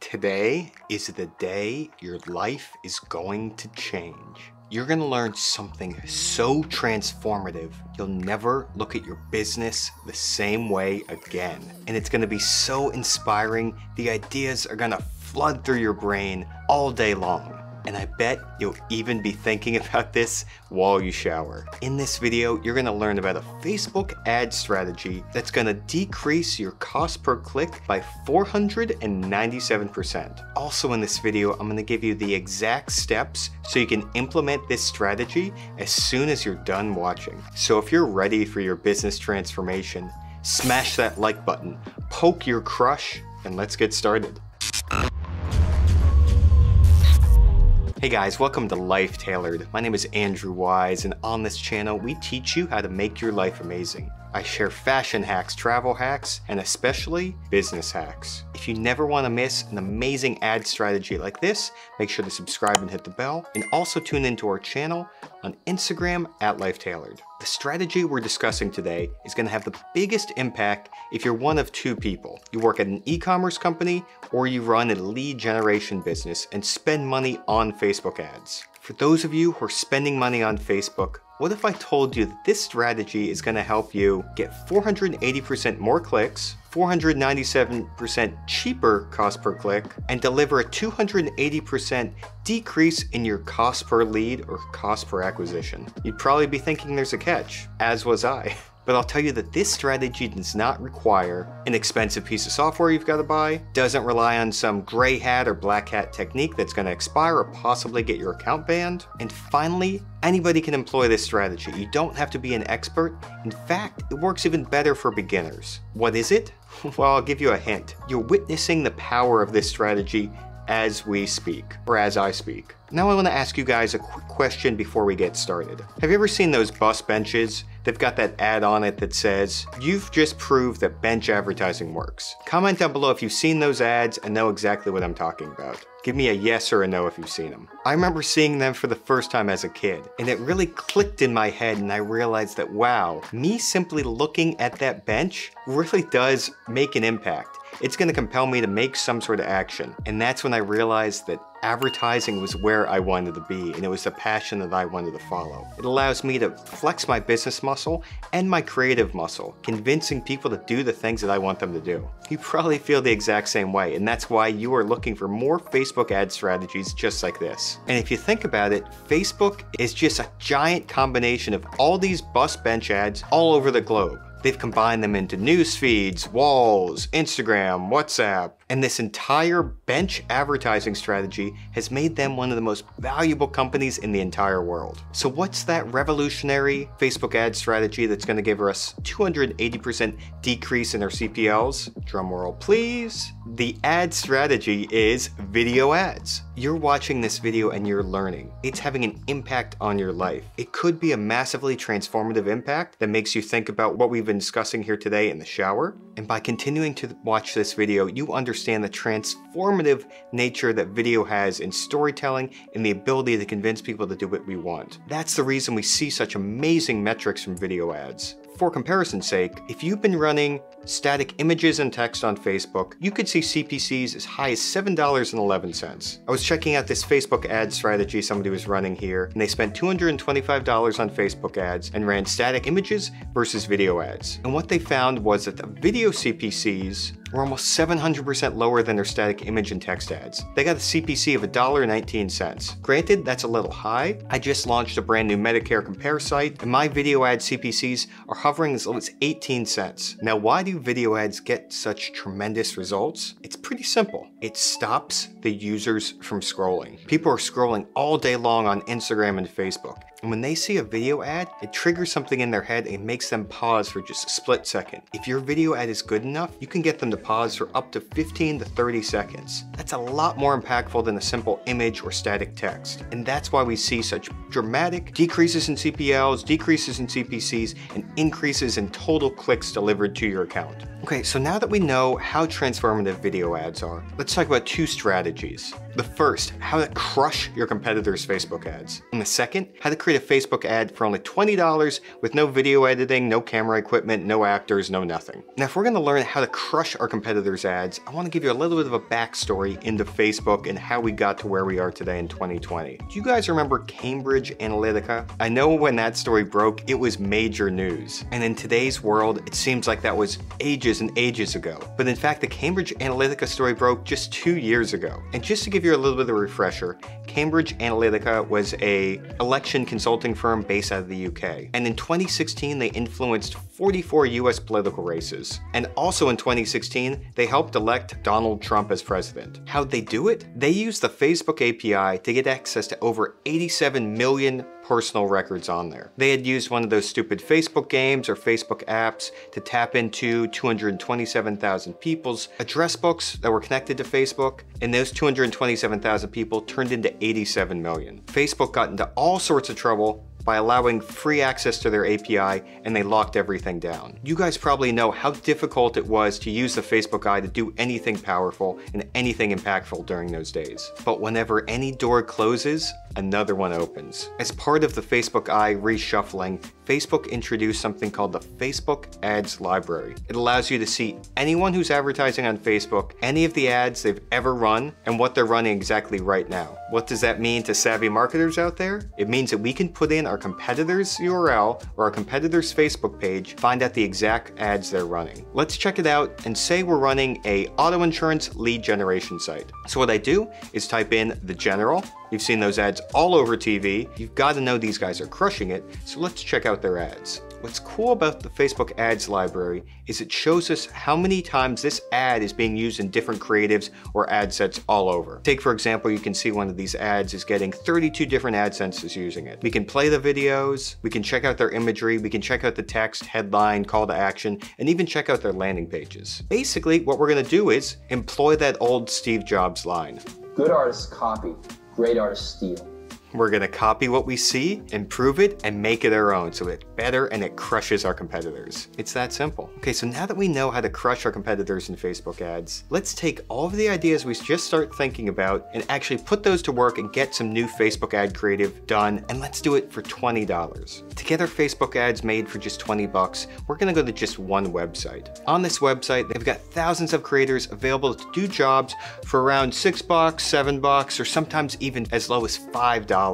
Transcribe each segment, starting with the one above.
Today is the day your life is going to change. You're gonna learn something so transformative, you'll never look at your business the same way again. And it's gonna be so inspiring, the ideas are gonna flood through your brain all day long. And I bet you'll even be thinking about this while you shower. In this video, you're gonna learn about a Facebook ad strategy that's gonna decrease your cost per click by 497%. Also in this video, I'm gonna give you the exact steps so you can implement this strategy as soon as you're done watching. So if you're ready for your business transformation, smash that like button, poke your crush, and let's get started. Hey guys, welcome to Life Tailored. My name is Andrew Wise, and on this channel, we teach you how to make your life amazing. I share fashion hacks, travel hacks, and especially business hacks. If you never want to miss an amazing ad strategy like this, make sure to subscribe and hit the bell, and also tune into our channel on Instagram at Life Tailored. The strategy we're discussing today is going to have the biggest impact if you're one of two people. You work at an e-commerce company or you run a lead generation business and spend money on Facebook ads. For those of you who are spending money on Facebook, what if I told you that this strategy is going to help you get 480% more clicks, 497% cheaper cost per click, and deliver a 280% decrease in your cost per lead or cost per acquisition? You'd probably be thinking there's a catch, as was I. But I'll tell you that this strategy does not require an expensive piece of software you've got to buy, doesn't rely on some gray hat or black hat technique that's going to expire or possibly get your account banned. And finally, anybody can employ this strategy. You don't have to be an expert. In fact, it works even better for beginners. What is it? Well, I'll give you a hint. You're witnessing the power of this strategy as we speak, or as I speak. Now I want to ask you guys a quick question before we get started. Have you ever seen those bus benches? They've got that ad on it that says, "You've just proved that bench advertising works." Comment down below if you've seen those ads and know exactly what I'm talking about. Give me a yes or a no if you've seen them. I remember seeing them for the first time as a kid, and it really clicked in my head, and I realized that, wow, me simply looking at that bench really does make an impact. It's going to compel me to make some sort of action. And that's when I realized that advertising was where I wanted to be, and it was the passion that I wanted to follow. It allows me to flex my business muscle and my creative muscle, convincing people to do the things that I want them to do. You probably feel the exact same way, and that's why you are looking for more Facebook ad strategies just like this. And if you think about it, Facebook is just a giant combination of all these bus bench ads all over the globe. They've combined them into news feeds, walls, Instagram, WhatsApp, and this entire bench advertising strategy has made them one of the most valuable companies in the entire world. So what's that revolutionary Facebook ad strategy that's going to give us 280% decrease in our CPLs? Drum roll, please. The ad strategy is video ads. You're watching this video and you're learning. It's having an impact on your life. It could be a massively transformative impact that makes you think about what we've been discussing here today in the shower. And by continuing to watch this video, you understand the transformative nature that video has in storytelling and the ability to convince people to do what we want. That's the reason we see such amazing metrics from video ads. For comparison's sake, if you've been running static images and text on Facebook, you could see CPCs as high as $7.11. I was checking out this Facebook ad strategy somebody was running here, and they spent $225 on Facebook ads and ran static images versus video ads. And what they found was that the video CPCs were almost 700% lower than their static image and text ads. They got a CPC of $1.19. Granted, that's a little high. I just launched a brand new Medicare compare site, and my video ad CPCs are hovering as low as 18 cents. Now, why do video ads get such tremendous results? It's pretty simple. It stops the users from scrolling. People are scrolling all day long on Instagram and Facebook. And when they see a video ad, it triggers something in their head and makes them pause for just a split second. If your video ad is good enough, you can get them to pause for up to 15 to 30 seconds. That's a lot more impactful than a simple image or static text. And that's why we see such dramatic decreases in CPLs, decreases in CPCs, and increases in total clicks delivered to your account. Okay, so now that we know how transformative video ads are, let's talk about two strategies. The first, how to crush your competitors' Facebook ads. And the second, how to create a Facebook ad for only $20 with no video editing, no camera equipment, no actors, no nothing. Now, if we're gonna learn how to crush our competitors' ads, I wanna give you a little bit of a backstory into Facebook and how we got to where we are today in 2020. Do you guys remember Cambridge Analytica? I know when that story broke, it was major news. And in today's world, it seems like that was ages and ages ago. But in fact, the Cambridge Analytica story broke just 2 years ago. And just to give you a little bit of a refresher, Cambridge Analytica was an election consulting firm based out of the UK. And in 2016, they influenced 44 US political races. And also in 2016, they helped elect Donald Trump as president. How'd they do it? They used the Facebook API to get access to over 87 million personal records on there. They had used one of those stupid Facebook games or Facebook apps to tap into 227,000 people's address books that were connected to Facebook, and those 227,000 people turned into 87 million. Facebook got into all sorts of trouble by allowing free access to their API, and they locked everything down. You guys probably know how difficult it was to use the Facebook Eye to do anything powerful and anything impactful during those days. But whenever any door closes, another one opens. As part of the Facebook Eye reshuffling, Facebook introduced something called the Facebook Ads Library. It allows you to see anyone who's advertising on Facebook, any of the ads they've ever run, and what they're running exactly right now. What does that mean to savvy marketers out there? It means that we can put in our competitor's URL or our competitor's Facebook page, find out the exact ads they're running. Let's check it out and say we're running a auto insurance lead generation site. So what I do is type in the general. You've seen those ads all over TV. You've got to know these guys are crushing it, so let's check out their ads. What's cool about the Facebook Ads Library is it shows us how many times this ad is being used in different creatives or ad sets all over. Take, for example, you can see one of these ads is getting 32 different ad sets using it. We can play the videos, we can check out their imagery, we can check out the text, headline, call to action, and even check out their landing pages. Basically, what we're gonna do is employ that old Steve Jobs line. Good artists copy, great artists steal. We're gonna copy what we see, improve it, and make it our own so it's better and it crushes our competitors. It's that simple. Okay, so now that we know how to crush our competitors in Facebook ads, let's take all of the ideas we just start thinking about and actually put those to work and get some new Facebook ad creative done, and let's do it for $20. To get our Facebook ads made for just 20 bucks, we're gonna go to just one website. On this website, they've got thousands of creators available to do jobs for around $6, $7, or sometimes even as low as $5.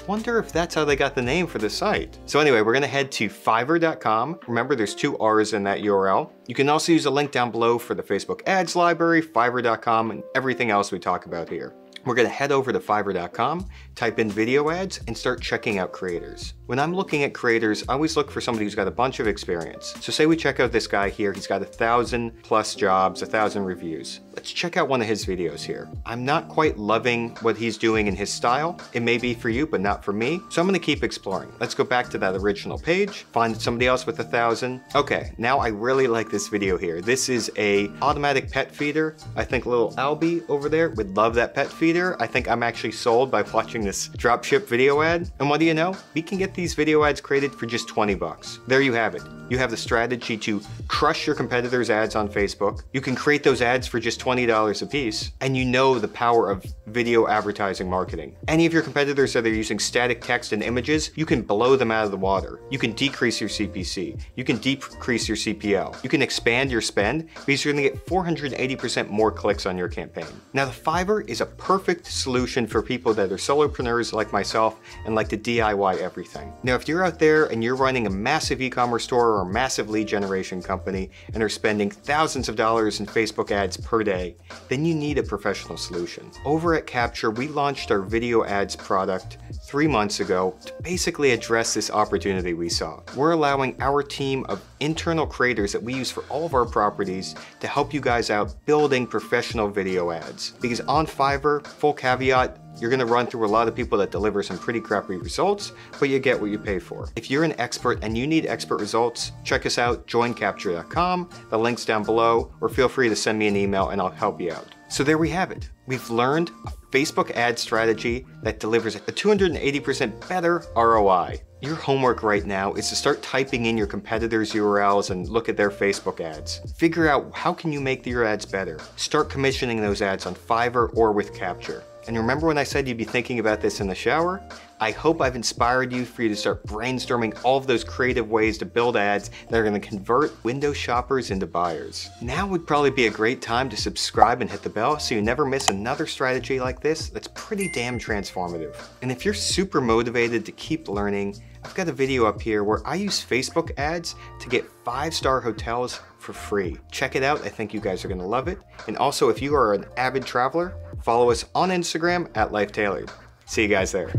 Wonder if that's how they got the name for the site. So anyway, we're gonna head to Fiverr.com. Remember, there's 2 R's in that URL. You can also use a link down below for the Facebook Ads Library, Fiverr.com, and everything else we talk about here. We're gonna head over to Fiverr.com, type in video ads, and start checking out creators. When I'm looking at creators, I always look for somebody who's got a bunch of experience. So say we check out this guy here, he's got 1,000+ jobs, 1,000 reviews. Let's check out one of his videos here. I'm not quite loving what he's doing in his style. It may be for you, but not for me. So I'm gonna keep exploring. Let's go back to that original page, find somebody else with 1,000. Okay, now I really like this video here. This is a automatic pet feeder. I think little Albie over there would love that pet feeder. I think I'm actually sold by watching this dropship video ad. And what do you know? We can get these video ads created for just 20 bucks. There you have it. You have the strategy to crush your competitors' ads on Facebook. You can create those ads for just $20 a piece, and you know the power of video advertising marketing. Any of your competitors that are using static text and images, you can blow them out of the water. You can decrease your CPC. You can decrease your CPL. You can expand your spend because you're gonna get 480% more clicks on your campaign. Now, the Fiverr is a perfect solution for people that are solopreneurs like myself and like to DIY everything. Now, if you're out there and you're running a massive e-commerce store or a massive lead generation company and are spending thousands of dollars in Facebook ads per day, then you need a professional solution. Over at Capture, we launched our video ads product 3 months ago to basically address this opportunity we saw. We're allowing our team of internal creators that we use for all of our properties to help you guys out building professional video ads. Because on Fiverr, full caveat, you're gonna run through a lot of people that deliver some pretty crappy results, but you get what you pay for. If you're an expert and you need expert results, check us out, joincapture.com, the link's down below, or feel free to send me an email and I'll help you out. So there we have it. We've learned a Facebook ad strategy that delivers a 280% better ROI. Your homework right now is to start typing in your competitors' URLs and look at their Facebook ads. Figure out how can you make your ads better. Start commissioning those ads on Fiverr or with Capture. And remember when I said you'd be thinking about this in the shower? I hope I've inspired you for you to start brainstorming all of those creative ways to build ads that are going to convert window shoppers into buyers. Now would probably be a great time to subscribe and hit the bell so you never miss another strategy like this that's pretty damn transformative. And if you're super motivated to keep learning, I've got a video up here where I use Facebook ads to get 5-star hotels for free. Check it out, I think you guys are gonna love it. And also, if you are an avid traveler, follow us on Instagram at LifeTailored. See you guys there.